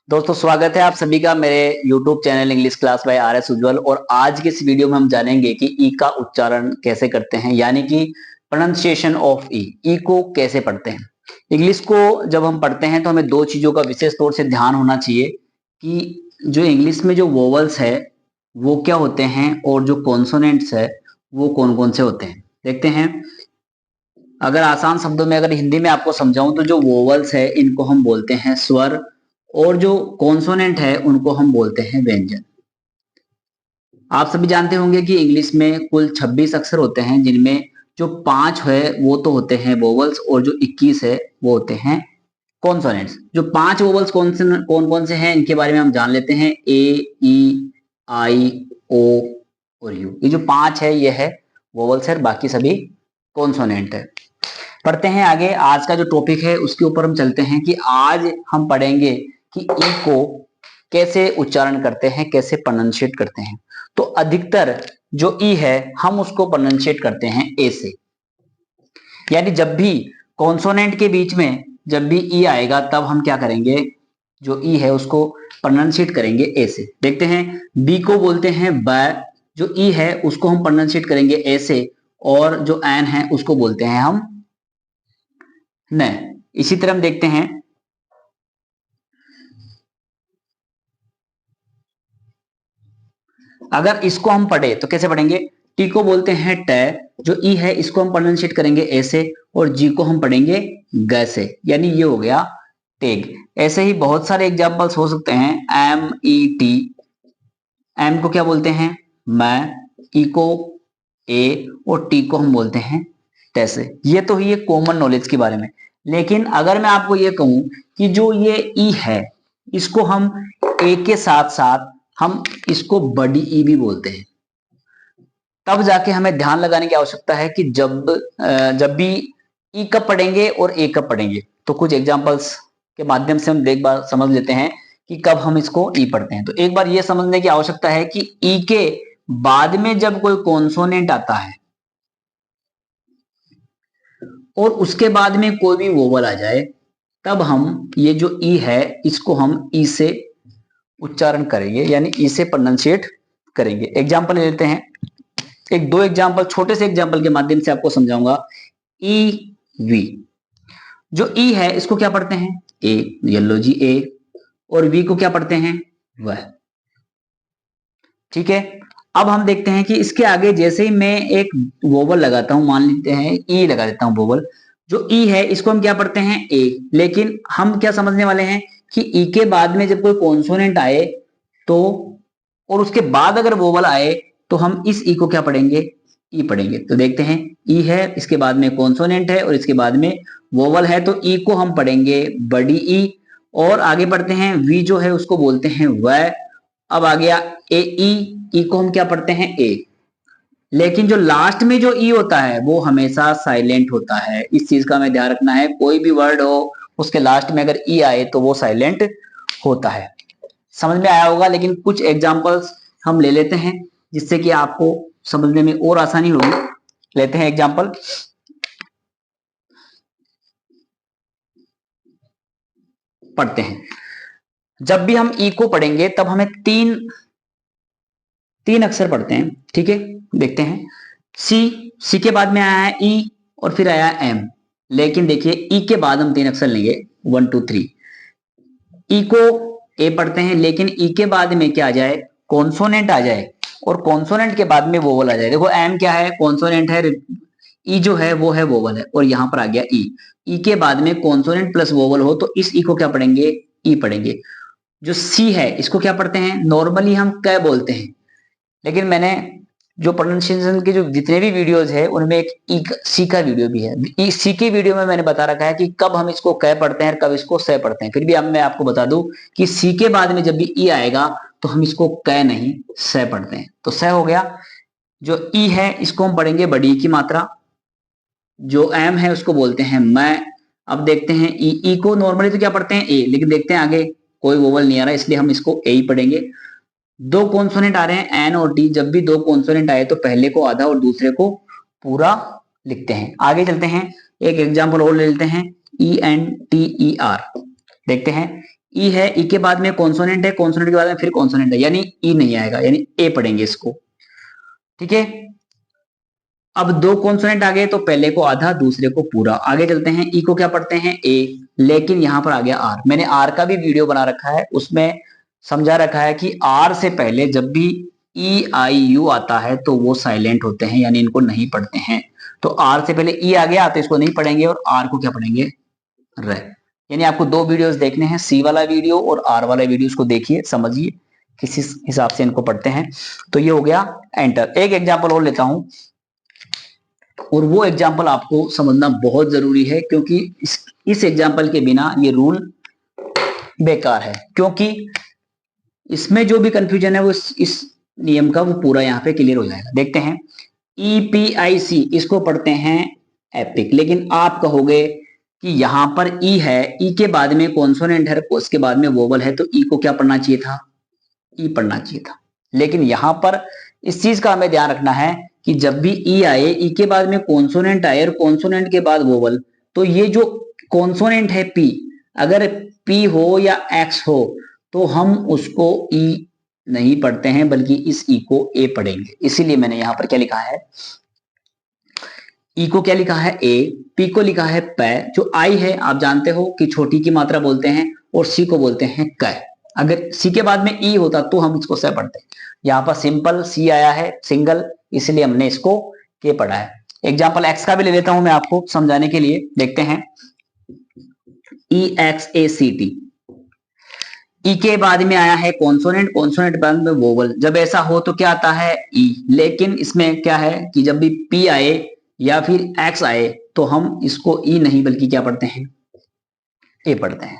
दोस्तों स्वागत है आप सभी का मेरे YouTube channel English class by R S Ujjwal. और आज की इस वीडियो में हम जानेंगे कि ई का उच्चारण कैसे करते हैं, यानी कि प्रोनाउंसिएशन ऑफ ई को कैसे पढ़ते हैं। इंग्लिश को जब हम पढ़ते हैं तो हमें दो चीजों का विशेष तौर से ध्यान होना चाहिए कि जो इंग्लिश में जो वोवल्स है वो क्या होते हैं और जो कॉन्सोनेंट्स है वो कौन कौन से होते हैं। देखते हैं, अगर आसान शब्दों में अगर हिंदी में आपको समझाऊं तो जो वोवल्स है इनको हम बोलते हैं स्वर, और जो कॉन्सोनेंट है उनको हम बोलते हैं व्यंजन। आप सभी जानते होंगे कि इंग्लिश में कुल 26 अक्षर होते हैं, जिनमें जो 5 है वो तो होते हैं वोवल्स और जो 21 है वो होते हैं कॉन्सोनेंट्स। जो 5 वोवल्स कौन कौन से हैं इनके बारे में हम जान लेते हैं। ए, ई, आई, ओ और यू, ये जो 5 है ये है वोवल्स है, बाकी सभी कॉन्सोनेंट है। पढ़ते हैं आगे। आज का जो टॉपिक है उसके ऊपर हम चलते हैं कि आज हम पढ़ेंगे कि ई को कैसे उच्चारण करते हैं, कैसे प्रोनाउंशिएट करते हैं। तो अधिकतर जो ई है हम उसको प्रोनाउंशिएट करते हैं ए से, यानी जब भी कॉन्सोनेंट के बीच में जब भी ई आएगा तब हम क्या करेंगे, जो ई है उसको प्रोनाउंशिएट करेंगे ए से। देखते हैं, बी को बोलते हैं ब, जो ई है उसको हम प्रोनाउंशिएट करेंगे ए से, और जो एन है उसको बोलते हैं हम न। इसी तरह हम देखते हैं, अगर इसको हम पढ़े तो कैसे पढ़ेंगे। टी को बोलते हैं ट, जो ई है इसको हम प्रोनाउंशिएट करेंगे ए से, और जी को हम पढ़ेंगे ग से, यानी ये हो गया टेग। ऐसे ही बहुत सारे एग्जांपल्स हो सकते हैं। एम ई टी, एम को क्या बोलते हैं मैं, ई को ए, और टी को हम बोलते हैं तैसे। ये तो ही कॉमन नॉलेज के बारे में। लेकिन अगर मैं आपको ये कहूं कि जो ये ई है इसको हम ए के साथ साथ हम इसको बड़ी ई भी बोलते हैं, तब जाके हमें ध्यान लगाने की आवश्यकता है कि जब भी ई कब पढ़ेंगे और ए कब पढ़ेंगे। तो कुछ एग्जांपल्स के माध्यम से हम एक बार समझ लेते हैं कि कब हम इसको ई पढ़ते हैं। तो एक बार ये समझने की आवश्यकता है कि ई के बाद में जब कोई कॉन्सोनेंट आता है और उसके बाद में कोई भी वोवल आ जाए, तब हम ये जो ई है इसको हम ई से उच्चारण करेंगे, यानी ई से प्रोनाउंशिएट करेंगे। एग्जाम्पल ले लेते हैं, एक दो एग्जाम्पल, छोटे से एग्जाम्पल के माध्यम से आपको समझाऊंगा। ई वी, जो ई है इसको क्या पढ़ते हैं ए, येलो जी ए, और वी को क्या पढ़ते हैं वह। ठीक है, अब हम देखते हैं कि इसके आगे जैसे ही मैं एक वोवल लगाता हूं, मान लेते हैं ई लगा देता हूं वोवल, जो ई है इसको हम क्या पढ़ते हैं ए। लेकिन हम क्या समझने वाले हैं कि ई के बाद में जब कोई कॉन्सोनेंट आए तो, और उसके बाद अगर वोवल आए तो हम इस ई को क्या पढ़ेंगे, ई पढ़ेंगे। तो देखते हैं, ई है, इसके बाद में कॉन्सोनेंट है और इसके बाद में वोवल है, तो ई को हम पढ़ेंगे बड़ी ई। और आगे बढ़ते हैं, वी जो है उसको बोलते हैं वह। अब आ गया ए ई, ई को हम क्या पढ़ते हैं ए। लेकिन जो लास्ट में जो ई होता है वो हमेशा साइलेंट होता है। इस चीज का हमें ध्यान रखना है, कोई भी वर्ड हो उसके लास्ट में अगर ई आए तो वो साइलेंट होता है। समझ में आया होगा, लेकिन कुछ एग्जांपल्स हम ले लेते हैं जिससे कि आपको समझने में और आसानी होगी। लेते हैं एग्जांपल। पढ़ते हैं, जब भी हम ई को पढ़ेंगे तब हमें तीन अक्षर पढ़ते हैं। ठीक है, देखते हैं, सी, सी के बाद में आया है ई और फिर आया एम। लेकिन देखिए ई के बाद हम 3 अक्षर लेंगे, 1 2 3। ई को ए पढ़ते हैं, लेकिन ई के बाद में क्या आ जाए, कॉन्सोनेंट आ जाए, और कॉन्सोनेंट के बाद में वोवल आ जाए। देखो एम क्या है, कॉन्सोनेंट है, ई जो है वो है वोवल है, और यहां पर आ गया ई। ई के बाद में कॉन्सोनेंट प्लस वोवल हो तो इस ई को क्या पढ़ेंगे, ई पढ़ेंगे। जो सी है इसको क्या पढ़ते हैं, नॉर्मली हम क बोलते हैं, लेकिन मैंने जो प्रोनाउंसिएशन के जो जितने भी वीडियोस है उनमें एक ई सी का वीडियो भी है। ई सी के वीडियो में मैंने बता रखा है कि कब हम इसको क पढ़ते हैं और कब इसको स पढ़ते हैं। फिर भी अब मैं आपको बता दूं कि सी के बाद में जब भी ई आएगा तो हम इसको क नहीं स पढ़ते हैं। तो स हो गया। जो ई है इसको हम पढ़ेंगे बड़ी की मात्रा, जो एम है उसको बोलते हैं मैं। अब देखते हैं ई को नॉर्मली तो क्या पढ़ते हैं ए, लेकिन देखते हैं आगे कोई वोवल नहीं आ रहा इसलिए हम इसको ए ही पढ़ेंगे। दो कॉन्सोनेंट आ रहे हैं एन और टी, जब भी दो कॉन्सोनेंट आए तो पहले को आधा और दूसरे को पूरा लिखते हैं। आगे चलते हैं, एक एग्जांपल और ले लेते हैं, E N T E R. देखते हैं, ई है, ई के बाद में कॉन्सोनेंट है, कॉन्सोनेंट के बाद में फिर कॉन्सोनेंट है, यानी ई नहीं आएगा, यानी ए पढ़ेंगे इसको। ठीक है, अब दो कॉन्सोनेंट आ गए तो पहले को आधा दूसरे को पूरा। आगे चलते हैं, ई को क्या पढ़ते हैं ए, लेकिन यहां पर आ गया आर। मैंने आर का भी वीडियो बना रखा है, उसमें समझा रखा है कि आर से पहले जब भी ई आई यू आता है तो वो साइलेंट होते हैं, यानी इनको नहीं पढ़ते हैं। तो आर से पहले ई आ गया तो इसको नहीं पढ़ेंगे, और आर को क्या पढ़ेंगे, र। यानी आपको दो वीडियोस देखने हैं, सी वाला वीडियो और आर वाला वीडियो, उसको देखिए समझिए किस हिसाब से इनको पढ़ते हैं। तो ये हो गया एंटर। एक एग्जाम्पल और लेता हूं, और वो एग्जाम्पल आपको समझना बहुत जरूरी है, क्योंकि इस एग्जाम्पल के बिना ये रूल बेकार है, क्योंकि इसमें जो भी कंफ्यूजन है वो इस नियम का वो पूरा यहाँ पे क्लियर हो जाएगा। देखते हैं, EPIC इसको पढ़ते हैं एपिक, लेकिन आप कहोगे कि यहां पर ई है, ई के बाद में कॉन्सोनेंट है, उसके बाद में वोवल है, तो ई को क्या पढ़ना चाहिए था, ई पढ़ना चाहिए था। लेकिन यहां पर इस चीज का हमें ध्यान रखना है कि जब भी ई आए, ई के बाद में कॉन्सोनेंट आए और कॉन्सोनेंट के बाद वोवल, तो ये जो कॉन्सोनेंट है पी, अगर पी हो या एक्स हो तो हम उसको ई नहीं पढ़ते हैं, बल्कि इस ई को ए पढ़ेंगे। इसीलिए मैंने यहां पर क्या लिखा है, ई को क्या लिखा है ए, पी को लिखा है पै। जो आई है आप जानते हो कि छोटी की मात्रा बोलते हैं, और सी को बोलते हैं कै। अगर सी के बाद में ई होता तो हम इसको स पढ़ते हैं। यहाँ पर सिंपल सी आया है सिंगल, इसलिए हमने इसको के पढ़ा है। एग्जाम्पल एक्स का भी ले लेता हूं मैं आपको समझाने के लिए। देखते हैं, EXACT, ई के बाद में आया है कॉन्सोनेंट, कॉन्सोनेंट बाद में वोवल। जब ऐसा हो तो क्या आता है ई, लेकिन इसमें क्या है कि जब भी पी आए या फिर एक्स आए तो हम इसको ई नहीं बल्कि क्या पढ़ते हैं, ए पढ़ते हैं।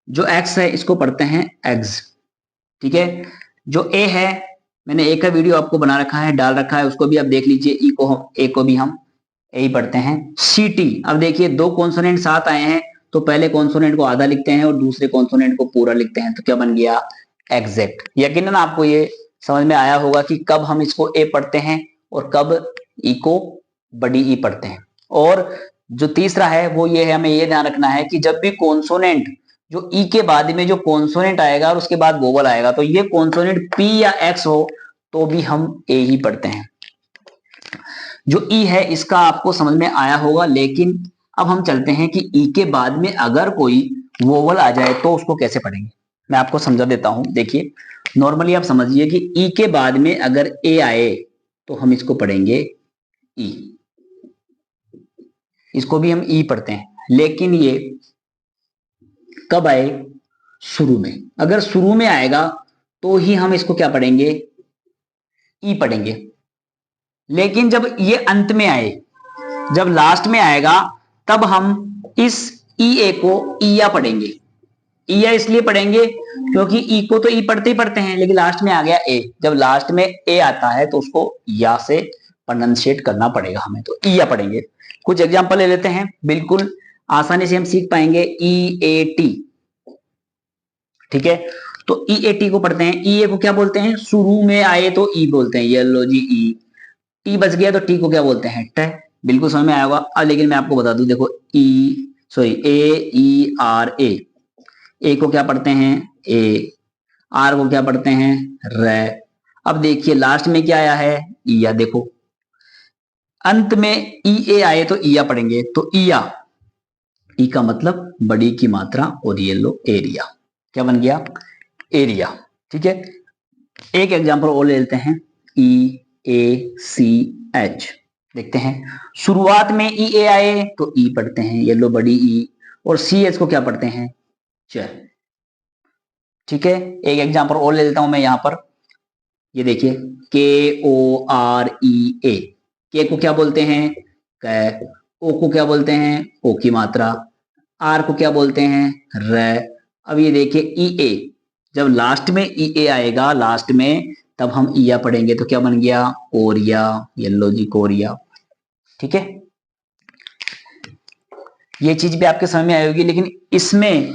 जो एक्स है इसको पढ़ते हैं एग्स। ठीक है, जो ए है, मैंने ए का वीडियो आपको बना रखा है, डाल रखा है, उसको भी आप देख लीजिए। ई को हम, ए को भी हम ए ही पढ़ते हैं। सीटी, अब देखिए दो कॉन्सोनेंट साथ आए हैं तो पहले कॉन्सोनेंट को आधा लिखते हैं और दूसरे कॉन्सोनेंट को पूरा लिखते हैं, तो क्या बन गया, एग्जैक्ट। यकीनन आपको ये समझ में आया होगा कि कब हम इसको ए पढ़ते हैं और कब ई को बड़ी ई पढ़ते हैं। और जो तीसरा है वो ये है, हमें ये ध्यान रखना है कि जब भी कॉन्सोनेंट, जो ई के बाद में जो कॉन्सोनेंट आएगा और उसके बाद वोवल आएगा, तो ये कॉन्सोनेंट पी या एक्स हो तो भी हम ए ही पढ़ते हैं। जो ई है इसका आपको समझ में आया होगा, लेकिन अब हम चलते हैं कि ई के बाद में अगर कोई वोवल आ जाए तो उसको कैसे पढ़ेंगे, मैं आपको समझा देता हूं। देखिए, नॉर्मली आप समझिए कि ई के बाद में अगर ए आए तो हम इसको पढ़ेंगे ई, इसको भी हम ई पढ़ते हैं, लेकिन ये कब आए, शुरू में। अगर शुरू में आएगा तो ही हम इसको क्या पढ़ेंगे, ई पढ़ेंगे। लेकिन जब ये अंत में आए, जब लास्ट में आएगा, तब हम इस ई ए को ईया पढ़ेंगे। ईया इसलिए पढ़ेंगे क्योंकि ई को तो ई पढ़ते ही पढ़ते हैं, लेकिन लास्ट में आ गया ए, जब लास्ट में ए आता है तो उसको या से प्रोनाउंसिएट करना पड़ेगा हमें, तो ईया पढ़ेंगे। कुछ एग्जांपल ले लेते हैं, बिल्कुल आसानी से हम सीख पाएंगे। EAT, ठीक है, तो EAT को पढ़ते हैं। ई ए को क्या बोलते हैं, शुरू में आए तो ई बोलते हैं, ये लो जी ई, टी बच गया तो टी को क्या बोलते हैं, ट। बिल्कुल समझ में आया होगा। अब लेकिन मैं आपको बता दूं, देखो AERA, ए को क्या पढ़ते हैं, ए, आर को क्या पढ़ते हैं, र। अब देखिए लास्ट में क्या आया है, ईया। देखो अंत में ई ए आए तो ईया पढ़ेंगे, तो ईया, ई का मतलब बड़ी की मात्रा, और ये लो एरिया, क्या बन गया, एरिया। ठीक है, एक एग्जांपल और ले लेते हैं, EACH। देखते हैं, शुरुआत में ई ए आए तो ई पढ़ते हैं, ये लो बड़ी ई, और CH को क्या पढ़ते हैं, च। ठीक है, एक एग्जांपल और ले लेता हूं मैं यहां पर। ये देखिए, KOREA, के को क्या बोलते हैं, क। ओ को क्या बोलते हैं, ओ की मात्रा। आर को क्या बोलते हैं, र। अब ये देखिए EA, जब लास्ट में EA आएगा, लास्ट में, तब हम ईया पढ़ेंगे, तो क्या बन गया, कोरिया, येलो जी कोरिया। ठीक है, ये चीज भी आपके समझ में आई होगी। लेकिन इसमें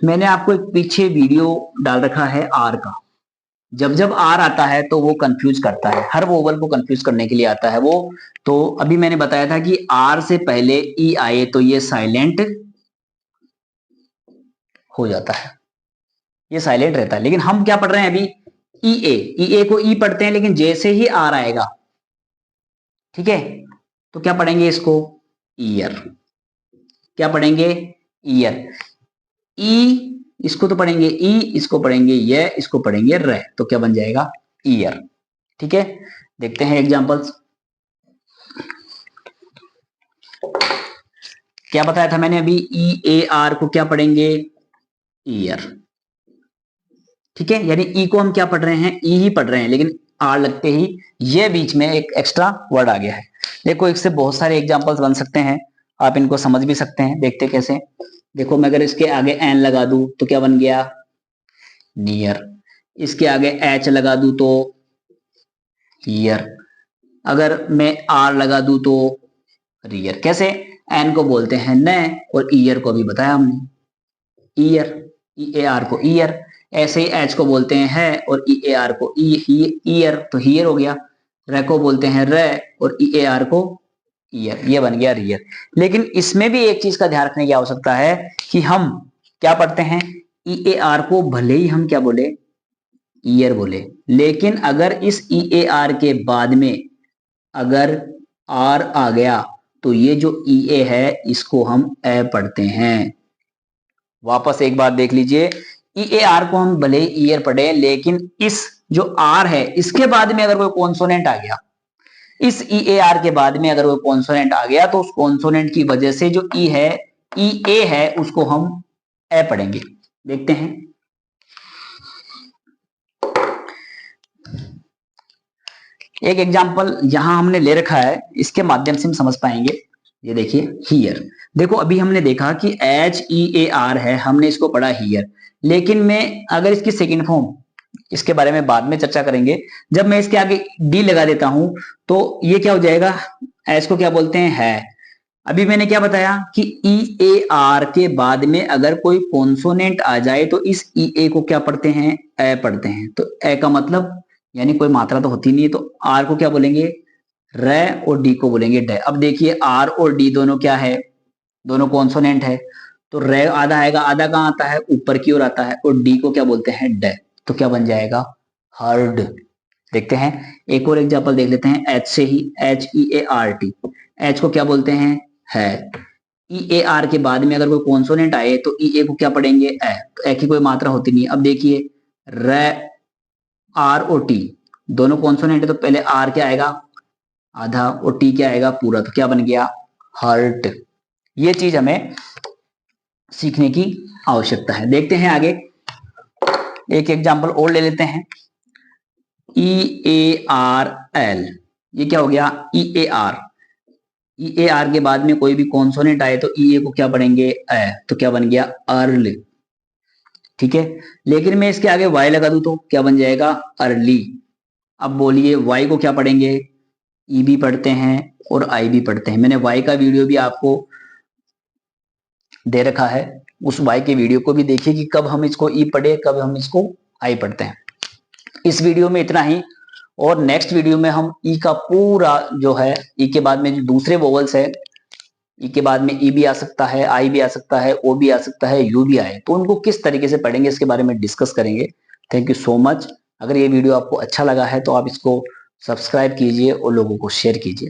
मैंने आपको एक पीछे वीडियो डाल रखा है आर का। जब जब आर आता है तो वो कंफ्यूज करता है, हर वोवल को कंफ्यूज करने के लिए आता है वो। तो अभी मैंने बताया था कि आर से पहले ई आए तो ये साइलेंट हो जाता है, ये साइलेंट रहता है। लेकिन हम क्या पढ़ रहे हैं अभी, ई ए को ई पढ़ते हैं, लेकिन जैसे ही आर आएगा, ठीक है, तो क्या पढ़ेंगे इसको, ईयर। क्या पढ़ेंगे, ईयर। ई इसको तो पढ़ेंगे ई, इसको पढ़ेंगे ये, इसको पढ़ेंगे र, तो क्या बन जाएगा, ईयर। ठीक है, देखते हैं एग्जांपल्स। क्या बताया था मैंने अभी, ई ए आर को क्या पढ़ेंगे, ईयर। ठीक है, यानी ई को हम क्या पढ़ रहे हैं, ई ही पढ़ रहे हैं, लेकिन आर लगते ही ये बीच में एक एक्स्ट्रा वर्ड आ गया है। देखो, इससे बहुत सारे एग्जांपल्स बन सकते हैं, आप इनको समझ भी सकते हैं। देखते कैसे, देखो मैं अगर इसके आगे एन लगा दूं तो क्या बन गया, नियर। इसके आगे एच लगा दूं तो ईयर। अगर मैं आर लगा दूं तो रियर। कैसे, एन को बोलते हैं न, और ईयर को भी बताया हमने, ईयर, ई ए आर को ईयर। ऐसे ही एच को बोलते हैं है, और ई ए आर को ईयर, तो हियर हो गया। र को बोलते हैं र, और ई ए आर को ईयर, ये बन गया रियर। लेकिन इसमें भी एक चीज का ध्यान रखने की आवश्यकता है कि हम क्या पढ़ते हैं, ई ए आर को भले ही हम क्या बोले, ईयर बोले, लेकिन अगर इस ई ए आर के बाद में अगर आर आ गया तो ये जो ई ए है इसको हम ए पढ़ते हैं। वापस एक बार देख लीजिए, ई ए आर को हम भले ही ईयर पढ़े, लेकिन इस जो आर है इसके बाद में अगर कोई कॉन्सोनेंट आ गया, इस ई ए आर के बाद में अगर कोई कॉन्सोनेंट आ गया, तो उस कॉन्सोनेंट की वजह से जो ई है, ई ए है, उसको हम ए पढ़ेंगे। देखते हैं, एक एग्जांपल यहां हमने ले रखा है, इसके माध्यम से हम समझ पाएंगे। ये देखिए, हियर। देखो अभी हमने देखा कि एच ई ए आर है, हमने इसको पढ़ा हियर, लेकिन मैं अगर इसकी सेकंड फॉर्म, इसके बारे में बाद में चर्चा करेंगे, जब मैं इसके आगे डी लगा देता हूं तो ये क्या हो जाएगा, एच को क्या बोलते हैं, है। अभी मैंने क्या बताया कि ई ए आर के बाद में अगर कोई कॉन्सोनेंट आ जाए तो इस ई ए को क्या पढ़ते हैं, ए पढ़ते हैं। तो ए का मतलब यानी कोई मात्रा तो होती नहीं है, तो आर को क्या बोलेंगे, रे, और डी को बोलेंगे डे। अब देखिए आर और डी दोनों क्या है, दोनों कॉन्सोनेंट है, तो रे आधा आएगा, आधा कहां आता है, ऊपर की ओर आता है, और डी को क्या बोलते हैं, डे। तो क्या बन जाएगा, हर्ड। देखते हैं एक और एग्जांपल देख लेते हैं, एच से ही, H E A R T. H को क्या बोलते हैं, है। ई ए आर के बाद में अगर कोई कॉन्सोनेंट आए तो ई ए को क्या पढ़ेंगे, ए। तो ए की कोई मात्रा होती नहीं है। अब देखिए, रे, आर और टी दोनों कॉन्सोनेंट है, तो पहले आर क्या आएगा, आधा, और टी क्या आएगा, पूरा। तो क्या बन गया, हर्ट। ये चीज हमें सीखने की आवश्यकता है। देखते हैं आगे, एक एग्जांपल और ले लेते हैं, ई ए आर एल। ये क्या हो गया, ई A are. E A are के बाद में कोई भी कॉन्सोनेंट आए तो ई ए को क्या पढ़ेंगे, ए। तो क्या बन गया, अर्ल। ठीक है, लेकिन मैं इसके आगे वाई लगा दूं तो क्या बन जाएगा, अर्ली। अब बोलिए वाई को क्या पढ़ेंगे, ई भी पढ़ते हैं और आई भी पढ़ते हैं। मैंने वाई का वीडियो भी आपको दे रखा है, उस वाई के वीडियो को भी देखिए कि कब हम इसको ई पढ़े, कब हम इसको आई पढ़ते हैं। इस वीडियो में इतना ही, और नेक्स्ट वीडियो में हम ई का पूरा जो है, ई के बाद में जो दूसरे वोवल्स है, ई के बाद में ई भी आ सकता है, आई भी आ सकता है, ओ भी आ सकता है, यू भी आए, तो उनको किस तरीके से पढ़ेंगे इसके बारे में डिस्कस करेंगे। Thank you so much. अगर ये वीडियो आपको अच्छा लगा है तो आप इसको सब्सक्राइब कीजिए और लोगों को शेयर कीजिए।